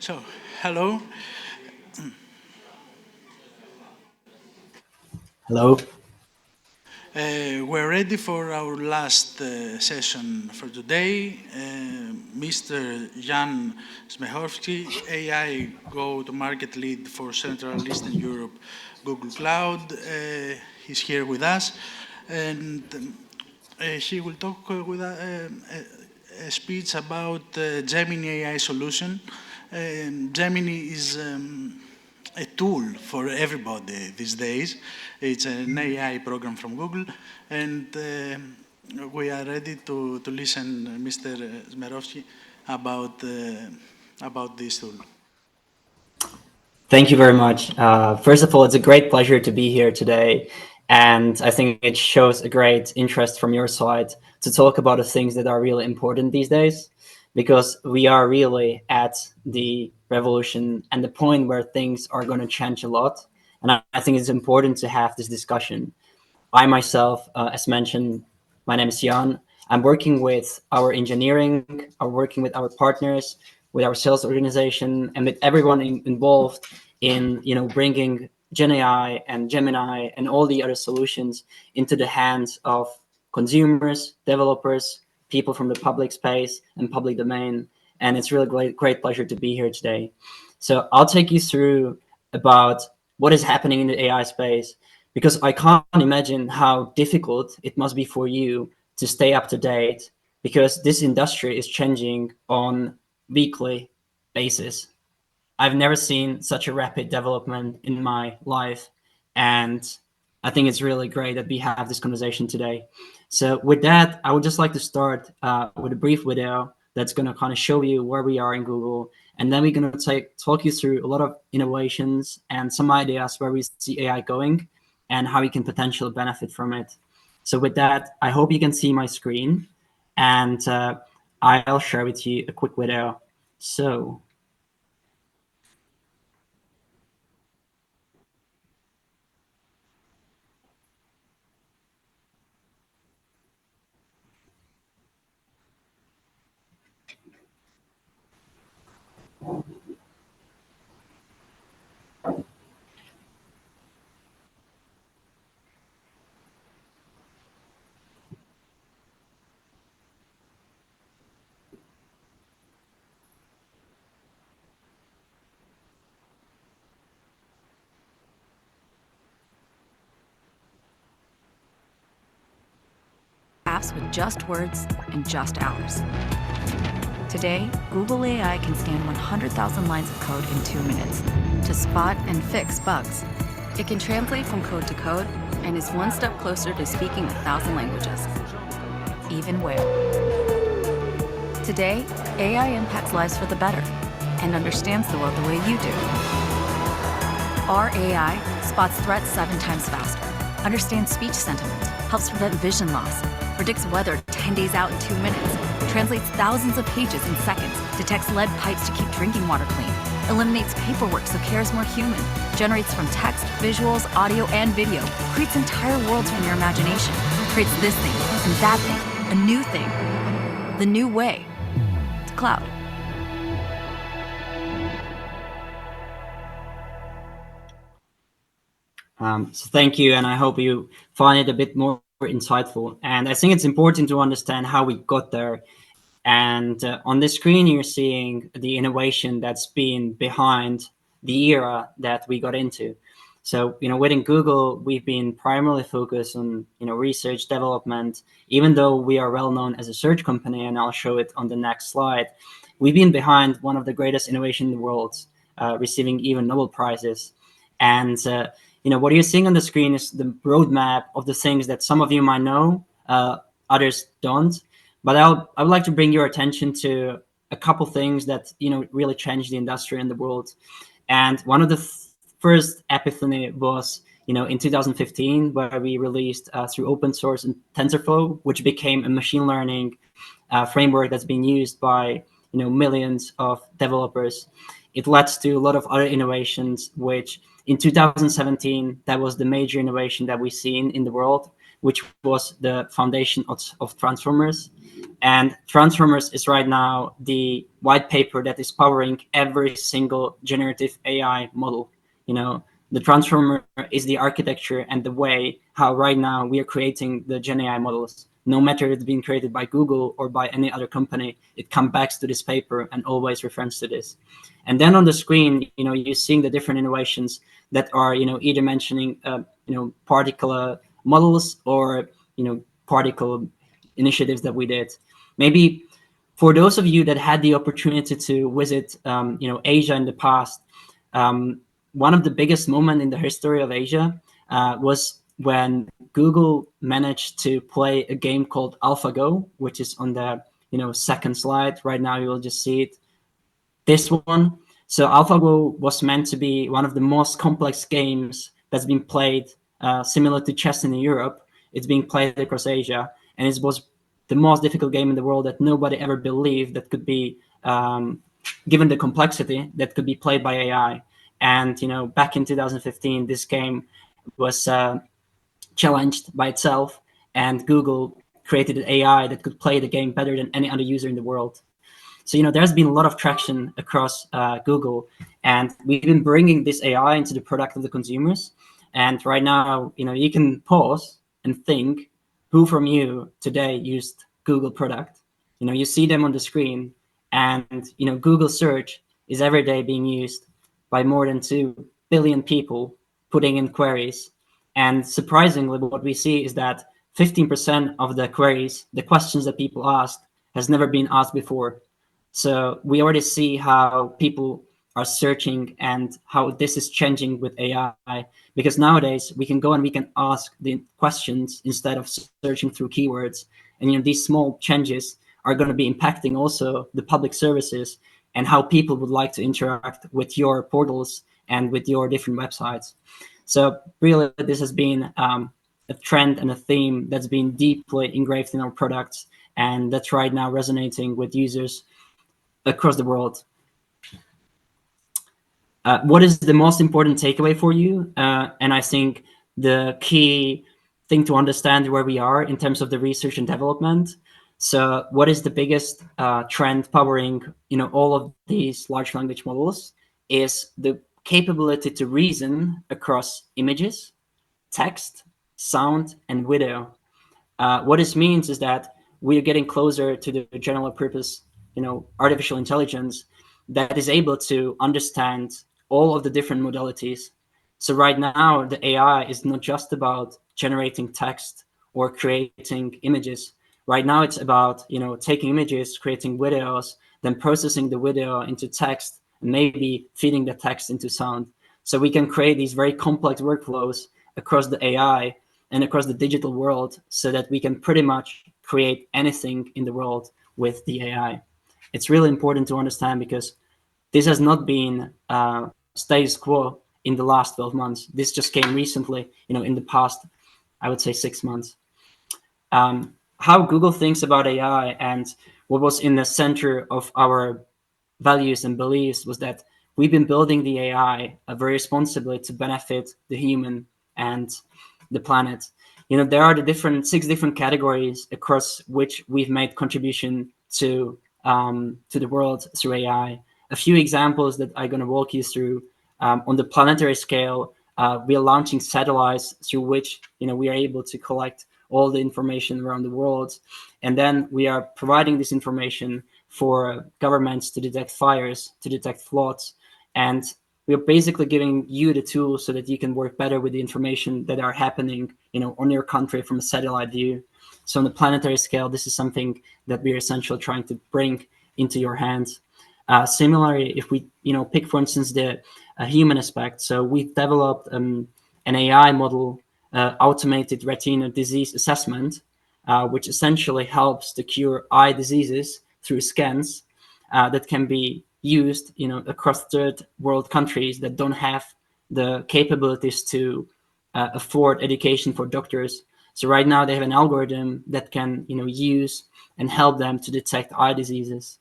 So, hello. Hello. We're ready for our last session for today. Mr. Jan Smerhovsky, AI go-to-market lead for Central Eastern Europe, Google Cloud, he's here with us, and he will talk with a speech about Gemini AI solution. Gemini is a tool for everybody these days. It's an AI program from Google, and we are ready to listen, Mr. Smerhovsky, about this tool. Thank you very much. First of all, it's a great pleasure to be here today. And I think it shows a great interest from your side to talk about the things that are really important these days, because we are really at the revolution and the point where things are going to change a lot. And I think it's important to have this discussion. I myself, as mentioned, my name is Jan. I'm working with our engineering, I'm working with our partners, with our sales organization, and with everyone involved in bringing Gen AI and Gemini and all the other solutions into the hands of consumers, developers, people from the public space and public domain. And it's really great pleasure to be here today. So I'll take you through about what is happening in the AI space, because I can't imagine how difficult it must be for you to stay up to date, because this industry is changing on weekly basis. I've never seen such a rapid development in my life, and I think it's really great that we have this conversation today. So with that, I would just like to start with a brief video that's going to kind of show you where we are in Google, and then we're going to talk you through a lot of innovations and some ideas where we see AI going and how you can potentially benefit from it. So with that, I hope you can see my screen, and I'll share with you a quick video. So apps with just words in just hours. Today, Google AI can scan 100,000 lines of code in 2 minutes to spot and fix bugs. It can translate from code to code and is one step closer to speaking 1,000 languages, even whale. Today, AI impacts lives for the better and understands the world the way you do. Our AI spots threats 7 times faster, understands speech sentiment, helps prevent vision loss, predicts weather 10 days out in 2 minutes, translates thousands of pages in seconds, detects lead pipes to keep drinking water clean, eliminates paperwork so care is more human, generates from text, visuals, audio, and video, creates entire worlds from your imagination, creates this thing and that thing, a new thing, the new way to cloud. So thank you, and I hope you find it a bit more insightful. And I think it's important to understand how we got there. And on the screen, you're seeing the innovation that's been behind the era that we got into. So, within Google, we've been primarily focused on, research development, even though we are well known as a search company, and I'll show it on the next slide. We've been behind one of the greatest innovation in the world, receiving even Nobel Prizes. And what you're seeing on the screen is the roadmap of the things that some of you might know, others don't. But I would like to bring your attention to a couple things that really changed the industry and the world. And one of the first epiphany was in 2015, where we released through open source TensorFlow, which became a machine learning framework that's been used by millions of developers. It led to a lot of other innovations, which in 2017, that was the major innovation that we've seen in the world, which was the foundation of transformers. And Transformers is right now the white paper that is powering every single generative AI model. The Transformer is the architecture and the way how right now we are creating the Gen AI models. No matter it's being created by Google or by any other company, it comes back to this paper and always refers to this. And then on the screen, you're seeing the different innovations that are, either mentioning, particle models or, particle initiatives that we did. Maybe for those of you that had the opportunity to visit, Asia in the past, one of the biggest moments in the history of Asia was when Google managed to play a game called AlphaGo, which is on the second slide. Right now, you will just see it. This one. So AlphaGo was meant to be one of the most complex games that's been played, similar to chess in Europe. It's being played across Asia, and it was the most difficult game in the world that nobody ever believed that could be, given the complexity, that could be played by AI. And back in 2015, this game was challenged by itself, and Google created an AI that could play the game better than any other user in the world. So there's been a lot of traction across Google, and we've been bringing this AI into the product of the consumers. And right now, you can pause and think, who from you today used Google product? You see them on the screen, and Google search is every day being used by more than 2 billion people putting in queries. And surprisingly, what we see is that 15% of the queries, the questions that people ask, has never been asked before. So we already see how people are searching and how this is changing with AI, because nowadays we can go and we can ask the questions instead of searching through keywords. And these small changes are going to be impacting also the public services and how people would like to interact with your portals and with your different websites. So really, this has been a trend and a theme that's been deeply engraved in our products, and that's right now resonating with users across the world. What is the most important takeaway for you? And I think the key thing to understand where we are in terms of the research and development. So what is the biggest trend powering all of these large language models is the capability to reason across images, text, sound, and video. What this means is that we are getting closer to the general purpose, artificial intelligence that is able to understand all of the different modalities. So right now, the AI is not just about generating text or creating images. Right now, it's about taking images, creating videos, then processing the video into text, and maybe feeding the text into sound. So we can create these very complex workflows across the AI and across the digital world, so that we can pretty much create anything in the world with the AI. It's really important to understand, because this has not been status quo in the last 12 months. This just came recently, in the past, I would say 6 months. How Google thinks about AI and what was in the center of our values and beliefs was that we've been building the AI very responsibly to benefit the human and the planet. There are the 6 different categories across which we've made contribution to the world through AI. A few examples that I'm going to walk you through. On the planetary scale, we are launching satellites through which we are able to collect all the information around the world, and then we are providing this information for governments to detect fires, to detect floods, and we are basically giving you the tools so that you can work better with the information that are happening, on your country from a satellite view. So on the planetary scale, this is something that we are essentially trying to bring into your hands. Similarly, if we, pick, for instance, the human aspect. So we've developed an AI model, automated retina disease assessment, which essentially helps to cure eye diseases through scans that can be used, across third world countries that don't have the capabilities to afford education for doctors. So right now they have an algorithm that can, use and help them to detect eye diseases.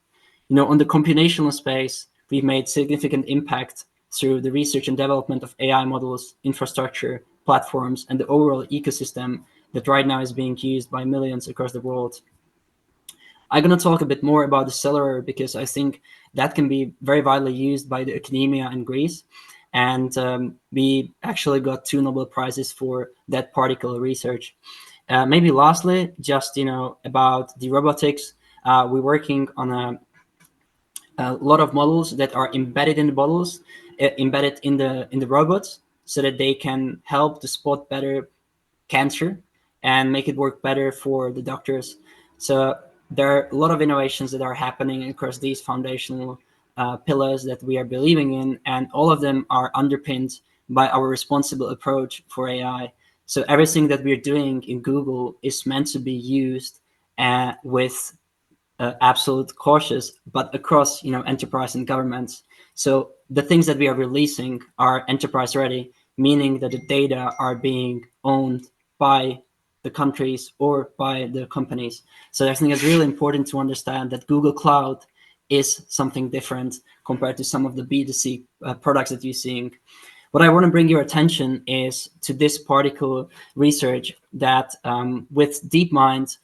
On the computational space, we've made significant impact through the research and development of AI models, infrastructure, platforms, and the overall ecosystem that right now is being used by millions across the world. I'm going to talk a bit more about the accelerator because I think that can be very widely used by the academia in Greece. And we actually got 2 Nobel Prizes for that particle research. Maybe lastly, just about the robotics, we're working on a lot of models that are embedded in the models, embedded in the robots, so that they can help to spot better cancer and make it work better for the doctors. So there are a lot of innovations that are happening across these foundational pillars that we are believing in, and all of them are underpinned by our responsible approach for AI. So everything that we're doing in Google is meant to be used with absolute cautious, but across enterprise and governments. So the things that we are releasing are enterprise ready, meaning that the data are being owned by the countries or by the companies. So I think it's really important to understand that Google Cloud is something different compared to some of the B2C products that you're seeing. What I want to bring your attention is to this particle research that with DeepMind,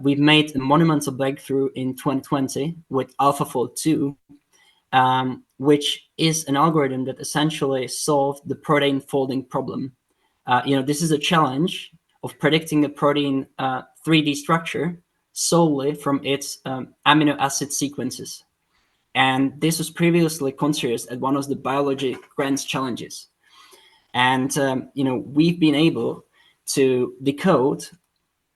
we've made a monumental breakthrough in 2020 with AlphaFold 2, which is an algorithm that essentially solved the protein folding problem. This is a challenge of predicting a protein 3D structure solely from its amino acid sequences. And this was previously considered as one of the biology grand challenges. And we've been able to decode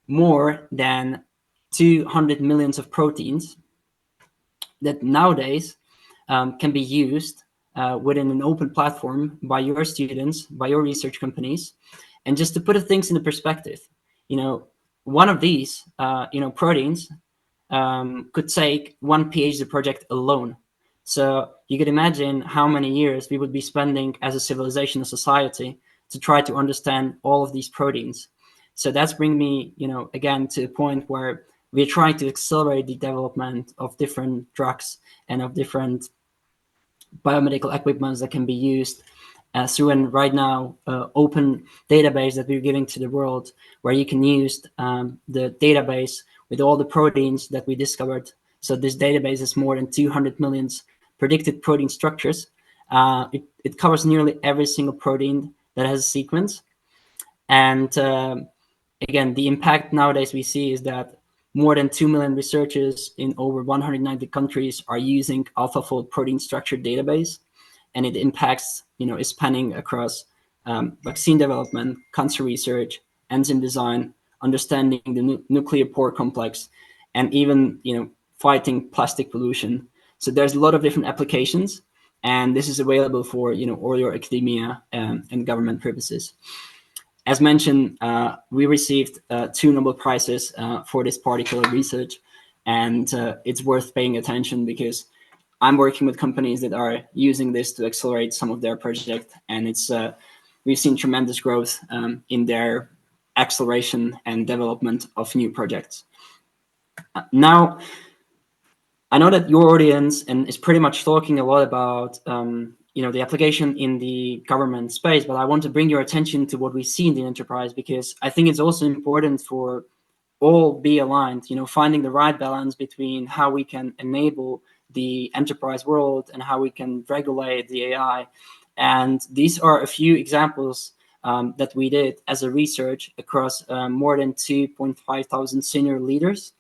more than 200 millions of proteins that nowadays can be used within an open platform by your students, by your research companies. And just to put things into perspective, one of these, proteins could take one PhD project alone. So you could imagine how many years we would be spending as a civilization, a society, to try to understand all of these proteins. So that's bringing me, again, to a point where we're trying to accelerate the development of different drugs and of different biomedical equipments that can be used through an right now open database that we're giving to the world, where you can use the database with all the proteins that we discovered. So this database is more than 200 million predicted protein structures. It covers nearly every single protein that has a sequence. And again, the impact nowadays we see is that more than 2 million researchers in over 190 countries are using AlphaFold protein structure database, and it impacts, is spanning across vaccine development, cancer research, enzyme design, understanding the nuclear pore complex, and even, fighting plastic pollution. So there's a lot of different applications, and this is available for, all your academia and government purposes. As mentioned, we received 2 Nobel Prizes for this particular research, and it's worth paying attention because I'm working with companies that are using this to accelerate some of their project, and we've seen tremendous growth in their acceleration and development of new projects. Now, I know that your audience is pretty much talking a lot about the application in the government space, but I want to bring your attention to what we see in the enterprise, because I think it's also important for all be aligned, finding the right balance between how we can enable the enterprise world and how we can regulate the AI. And these are a few examples that we did as a research across more than 2,500 senior leaders.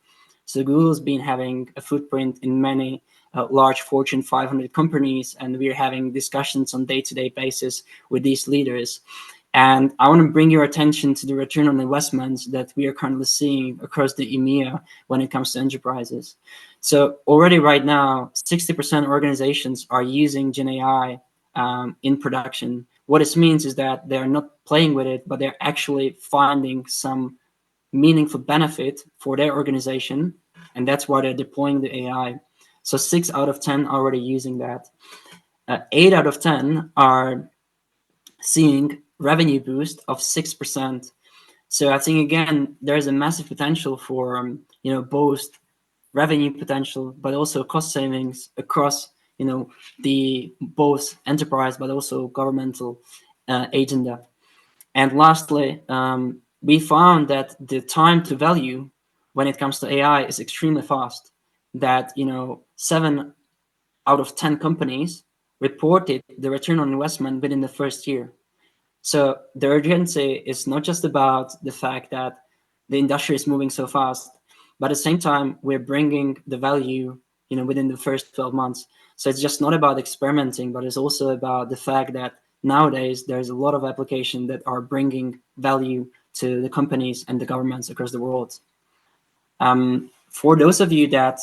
So Google's been having a footprint in many large Fortune 500 companies, and we're having discussions on day-to-day basis with these leaders. And I want to bring your attention to the return on investments that we are currently seeing across the EMEA when it comes to enterprises. So already right now, 60% of organizations are using Gen AI in production. What this means is that they're not playing with it, but they're actually finding some meaningful benefit for their organization, and that's why they're deploying the AI. So 6 out of 10 are already using that. 8 out of 10 are seeing revenue boost of 6%. So I think, again, there's a massive potential for both revenue potential, but also cost savings across the both enterprise but also governmental agenda. And lastly, we found that the time to value when it comes to AI is extremely fast. That 7 out of 10 companies reported the return on investment within the first year. So the urgency is not just about the fact that the industry is moving so fast, but at the same time, we're bringing the value, within the first 12 months. So it's just not about experimenting, but it's also about the fact that nowadays there's a lot of applications that are bringing value to the companies and the governments across the world. For those of you that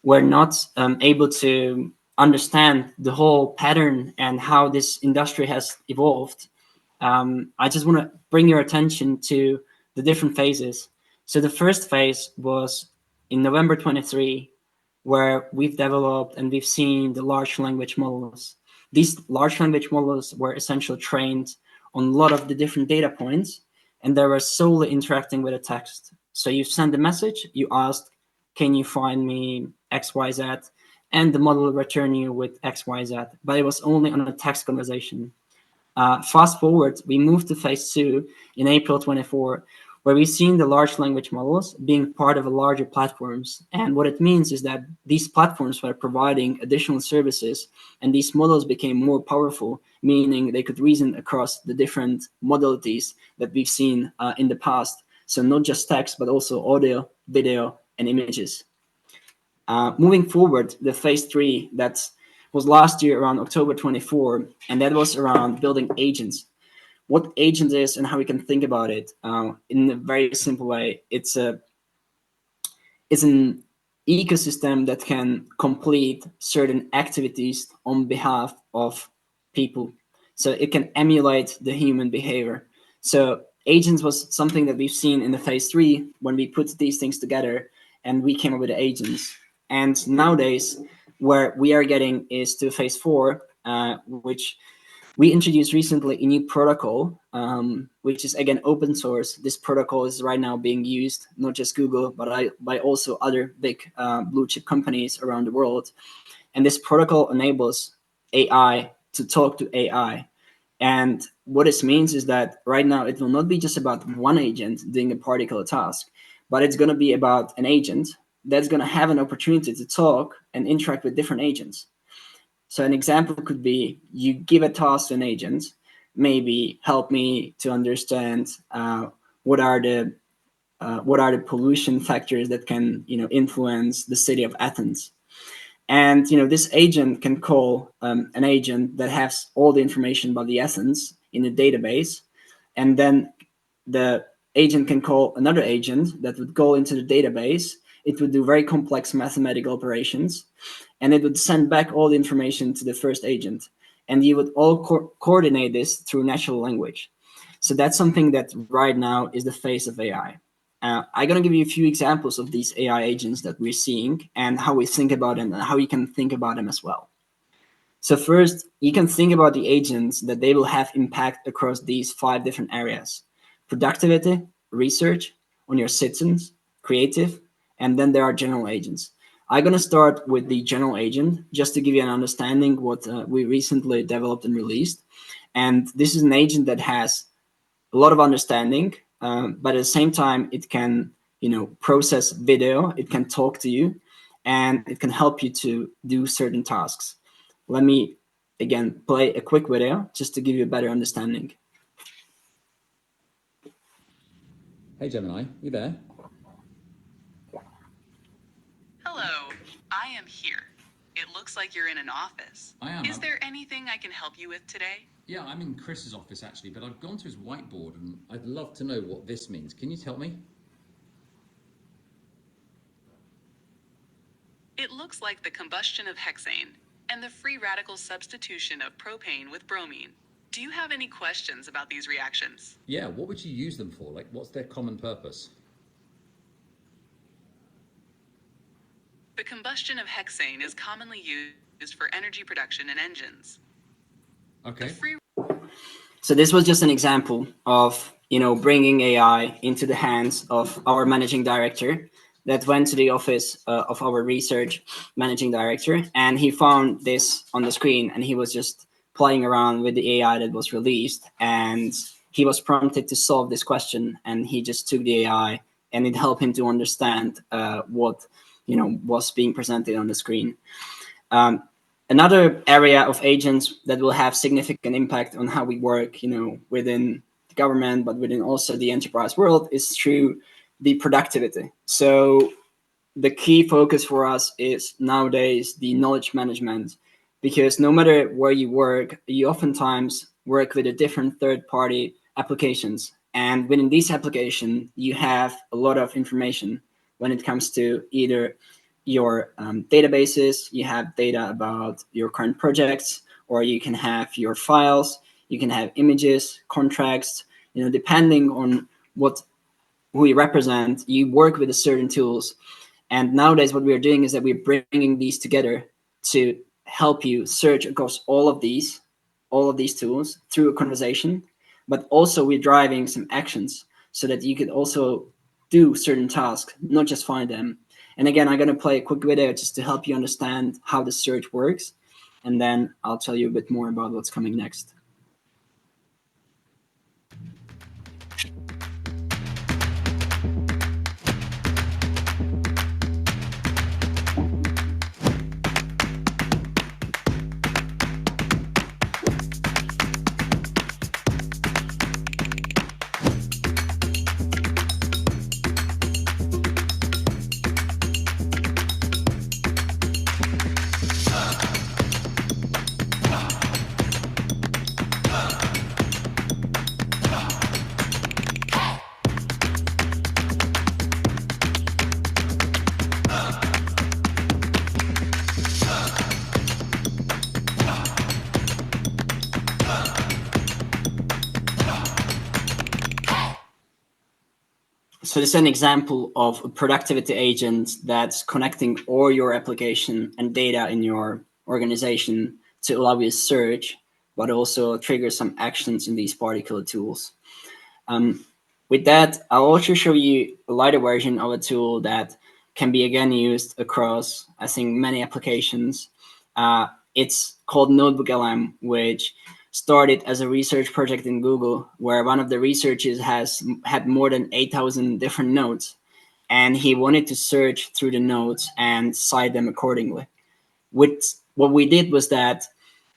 were not able to understand the whole pattern and how this industry has evolved, I just want to bring your attention to the different phases. So the first phase was in November 23, where we've developed and we've seen the large language models. These large language models were essentially trained on a lot of the different data points, and they were solely interacting with a text. So you send a message, you ask, can you find me XYZ? And the model will return you with XYZ, but it was only on a text conversation. Fast forward, we moved to phase 2 in April 24, where we've seen the large language models being part of a larger platforms. And what it means is that these platforms were providing additional services, and these models became more powerful, meaning they could reason across the different modalities that we've seen in the past. So not just text, but also audio, video, and images. Moving forward, the phase 3, that was last year around October 24, and that was around building agents. What agent is and how we can think about it in a very simple way. It's an ecosystem that can complete certain activities on behalf of people. So it can emulate the human behavior. So agents was something that we've seen in the phase 3 when we put these things together and we came up with the agents. And nowadays, where we are getting is to phase 4, which we introduced recently a new protocol, which is, again, open source. This protocol is right now being used, not just Google, but by also other big blue chip companies around the world. And this protocol enables AI to talk to AI. And what this means is that right now it will not be just about one agent doing a particular task, but it's going to be about an agent that's going to have an opportunity to talk and interact with different agents. So an example could be you give a task to an agent, maybe help me to understand what are the pollution factors that can influence the city of Athens. And this agent can call an agent that has all the information about the Athens in a database, and then the agent can call another agent that would go into the database. It would do very complex mathematical operations, and it would send back all the information to the first agent. And you would all coordinate this through natural language. So that's something that right now is the face of AI. I'm going to give you a few examples of these AI agents that we're seeing and how we think about them and how you can think about them as well. So first, you can think about the agents that they will have impact across these 5 different areas: productivity, research, on your citizens, creative, and then there are general agents. I'm going to start with the general agent just to give you an understanding what we recently developed and released. And this is an agent that has a lot of understanding, but at the same time, it can process video, it can talk to you, and it can help you to do certain tasks. Let me, again, play a quick video just to give you a better understanding. Hey Gemini, you there? Hello, I am here. It looks like you're in an office. I am. Is there anything I can help you with today? Yeah, I'm in Chris's office actually, but I've gone to his whiteboard and I'd love to know what this means. Can you tell me? It looks like the combustion of hexane and the free radical substitution of propane with bromine. Do you have any questions about these reactions? Yeah, what would you use them for? Like, what's their common purpose? The combustion of hexane is commonly used for energy production in engines. Okay. So this was just an example of bringing AI into the hands of our managing director that went to the office of our research managing director, and he found this on the screen, and he was just playing around with the AI that was released, and he was prompted to solve this question, and he just took the AI and it helped him to understand what was being presented on the screen. Another area of agents that will have significant impact on how we work, within the government, but within also the enterprise world, is through the productivity. So the key focus for us is nowadays the knowledge management, because no matter where you work, you oftentimes work with a different third-party applications. And within these applications, you have a lot of information when it comes to either your databases, you have data about your current projects, or you can have your files, you can have images, contracts, depending on who you represent, you work with a certain tools. And nowadays what we are doing is that we're bringing these together to help you search across all of these tools through a conversation, but also we're driving some actions so that you can also do certain tasks, not just find them. And again, I'm going to play a quick video just to help you understand how the search works. And then I'll tell you a bit more about what's coming next. So this is an example of a productivity agent that's connecting all your application and data in your organization to allow you to search, but also trigger some actions in these particular tools. With that, I'll also show you a lighter version of a tool that can be again used across, I think, many applications. It's called NotebookLM, which started as a research project in Google, where one of the researchers had more than 8,000 different notes, and he wanted to search through the notes and cite them accordingly. What we did was that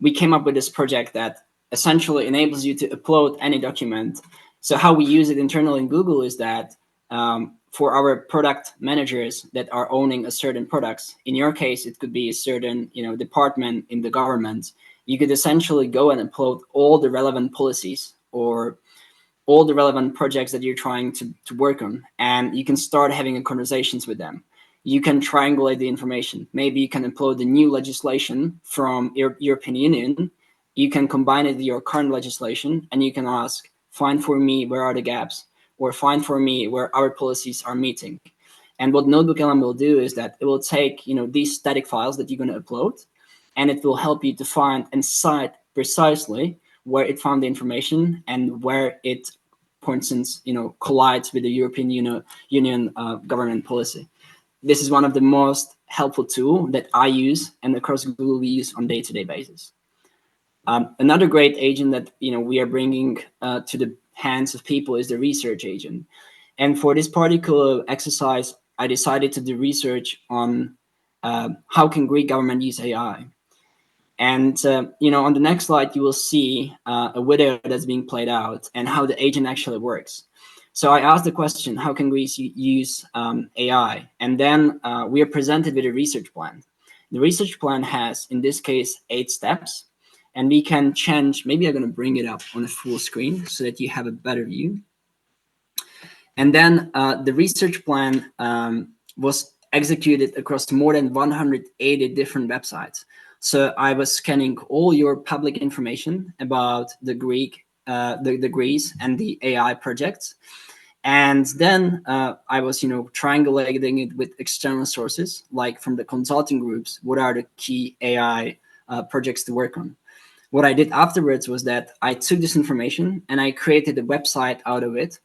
we came up with this project that essentially enables you to upload any document. So how we use it internally in Google is that for our product managers that are owning a certain products, in your case, it could be a certain department in the government, you could essentially go and upload all the relevant policies or all the relevant projects that you're trying to work on, and you can start having conversations with them. You can triangulate the information. Maybe you can upload the new legislation from European Union. You can combine it with your current legislation, and you can ask, find for me where are the gaps, or find for me where our policies are meeting. And what NotebookLM will do is that it will take these static files that you're going to upload, and it will help you to find and cite precisely where it found the information and where it, for instance, collides with the European Union government policy. This is one of the most helpful tools that I use and across Google we use on day-to-day basis. Another great agent that we are bringing to the hands of people is the research agent. And for this particular exercise, I decided to do research on how can Greek government use AI. And on the next slide, you will see a video that's being played out and how the agent actually works. So I asked the question, how can Greece use AI? And then we are presented with a research plan. The research plan has, in this case, 8 steps. And we can change, maybe I'm going to bring it up on a full screen so that you have a better view. And then the research plan was executed across more than 180 different websites. So I was scanning all your public information about the Greece and the AI projects. And then I was, triangulating it with external sources, like from the consulting groups, what are the key AI projects to work on. What I did afterwards was that I took this information and I created a website out of it.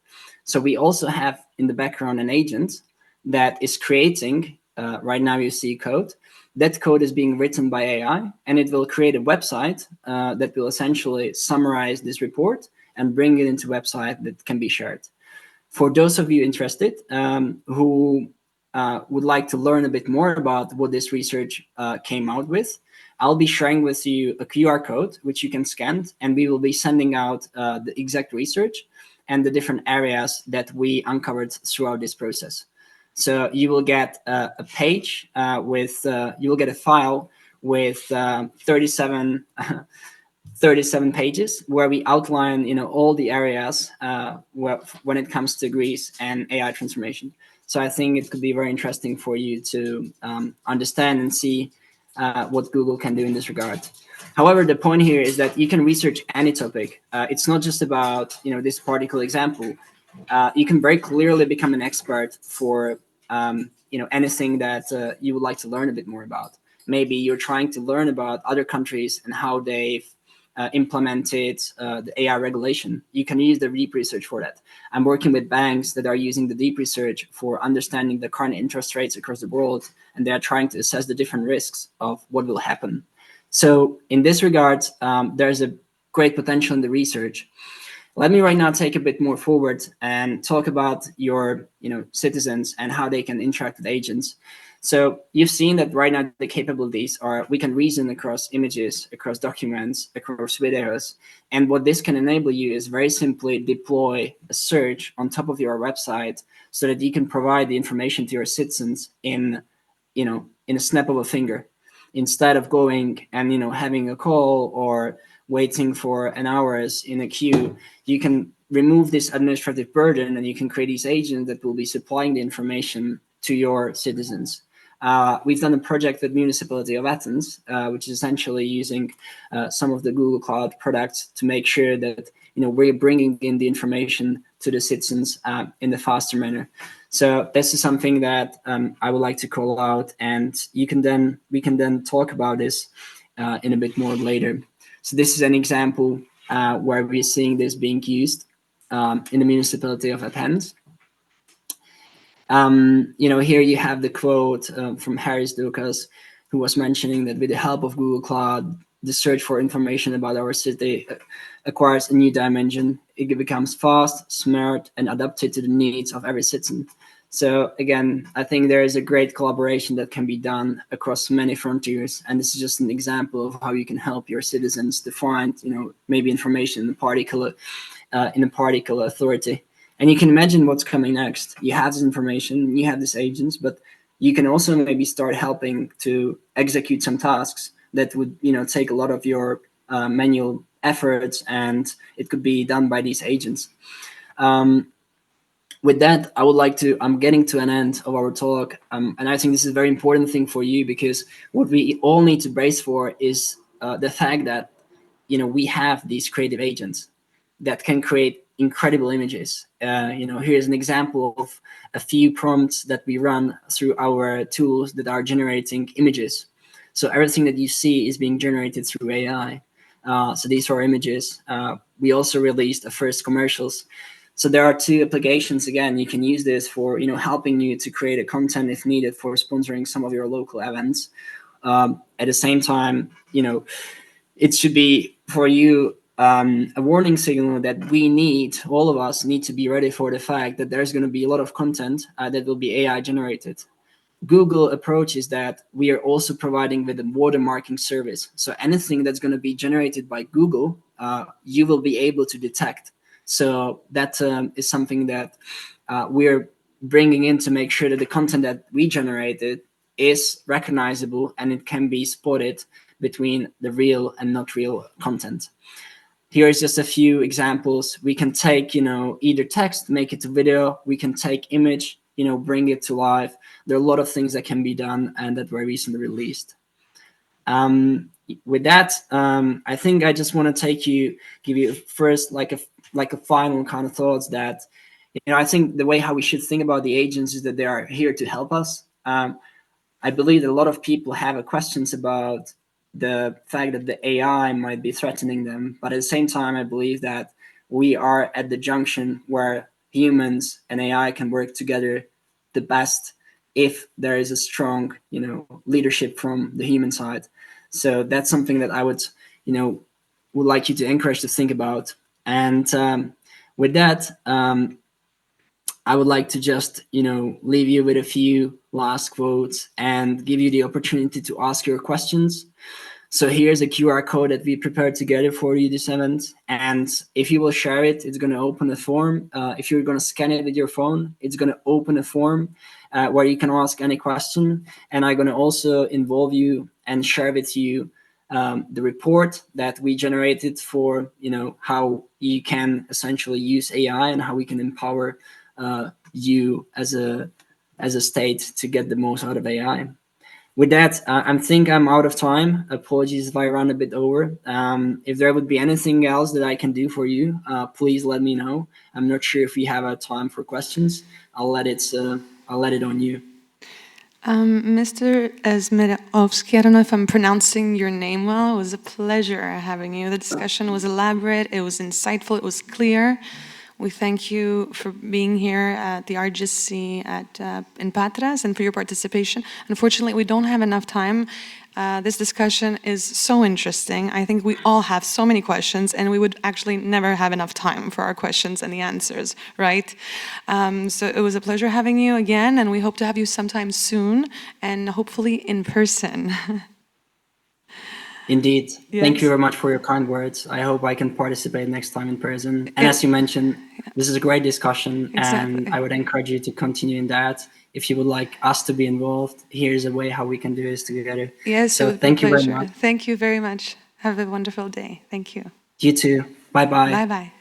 So we also have in the background an agent that is creating, right now you see code. That code is being written by AI, and it will create a website that will essentially summarize this report and bring it into a website that can be shared. For those of you interested who would like to learn a bit more about what this research came out with, I'll be sharing with you a QR code which you can scan, and we will be sending out the exact research and the different areas that we uncovered throughout this process. So you will get a page with, you will get a file with 37 pages where we outline, all the areas when it comes to Greece and AI transformation. So I think it could be very interesting for you to understand and see what Google can do in this regard. However, the point here is that you can research any topic. It's not just about this particular example. You can very clearly become an expert for anything that you would like to learn a bit more about. Maybe you're trying to learn about other countries and how they've implemented the AI regulation. You can use the deep research for that. I'm working with banks that are using the deep research for understanding the current interest rates across the world, and they are trying to assess the different risks of what will happen. So in this regard, there's a great potential in the research. Let me right now take a bit more forward and talk about your citizens and how they can interact with agents. So you've seen that right now the capabilities are we can reason across images, across documents, across videos. And what this can enable you is very simply deploy a search on top of your website so that you can provide the information to your citizens in a snap of a finger, instead of going and having a call or waiting for an hours in a queue. You can remove this administrative burden, and you can create these agents that will be supplying the information to your citizens. We've done a project with Municipality of Athens, which is essentially using some of the Google Cloud products to make sure that we're bringing in the information to the citizens in a faster manner. So this is something that I would like to call out, and we can then talk about this in a bit more later. So this is an example where we're seeing this being used in the Municipality of Athens. Here you have the quote from Harris Dukas, who was mentioning that with the help of Google Cloud, the search for information about our city acquires a new dimension. It becomes fast, smart, and adapted to the needs of every citizen. So again, I think there is a great collaboration that can be done across many frontiers, and this is just an example of how you can help your citizens to find, maybe information in a particular authority. And you can imagine what's coming next. You have this information, you have these agents, but you can also maybe start helping to execute some tasks that would, take a lot of your manual efforts, and it could be done by these agents. With that, I'm getting to an end of our talk. And I think this is a very important thing for you, because what we all need to brace for is the fact that, we have these creative agents that can create incredible images. Here's an example of a few prompts that we run through our tools that are generating images. So everything that you see is being generated through AI. So these are images. We also released the first commercials. So there are two applications. Again, you can use this for helping you to create a content if needed for sponsoring some of your local events. At the same time, it should be for you a warning signal that all of us need to be ready for the fact that there's going to be a lot of content that will be AI generated. Google approach is that we are also providing with a watermarking service. So anything that's going to be generated by Google, you will be able to detect. So that is something that we're bringing in to make sure that the content that we generated is recognizable and it can be spotted between the real and not real content. Here's just a few examples. We can take, either text, make it a video. We can take image, bring it to life. There are a lot of things that can be done and that were recently released. With that, I think I just want to give you first like a final kind of thoughts that, I think the way how we should think about the agents is that they are here to help us. I believe that a lot of people have questions about the fact that the AI might be threatening them. But at the same time, I believe that we are at the junction where humans and AI can work together the best if there is a strong, leadership from the human side. So that's something that I would like you to encourage to think about. And with that, I would like to just, leave you with a few last quotes and give you the opportunity to ask your questions. So here's a QR code that we prepared together for you this event. And if you will share it, it's going to open a form. If you're going to scan it with your phone, it's going to open a form where you can ask any question. And I'm going to also involve you and share with you the report that we generated for, how you can essentially use AI and how we can empower you as a state to get the most out of AI. With that, I think I'm out of time. Apologies if I run a bit over. If there would be anything else that I can do for you, please let me know. I'm not sure if we have a time for questions. I'll let it on you. Mr. Smerhovsky, I don't know if I'm pronouncing your name well. It was a pleasure having you. The discussion was elaborate, it was insightful, it was clear. We thank you for being here at the RGC in Patras and for your participation. Unfortunately, we don't have enough time. This discussion is so interesting. I think we all have so many questions, and we would actually never have enough time for our questions and the answers, right? So it was a pleasure having you again, and we hope to have you sometime soon, and hopefully in person. Indeed. Yes. Thank you very much for your kind words. I hope I can participate next time in person. And as you mentioned, this is a great discussion, Exactly. and I would encourage you to continue in that. If you would like us to be involved, here's a way how we can do this together. Yes, so it would thank be a you very pleasure. much. Thank you very much. Have a wonderful day. Thank you. You too. Bye-bye. Bye-bye.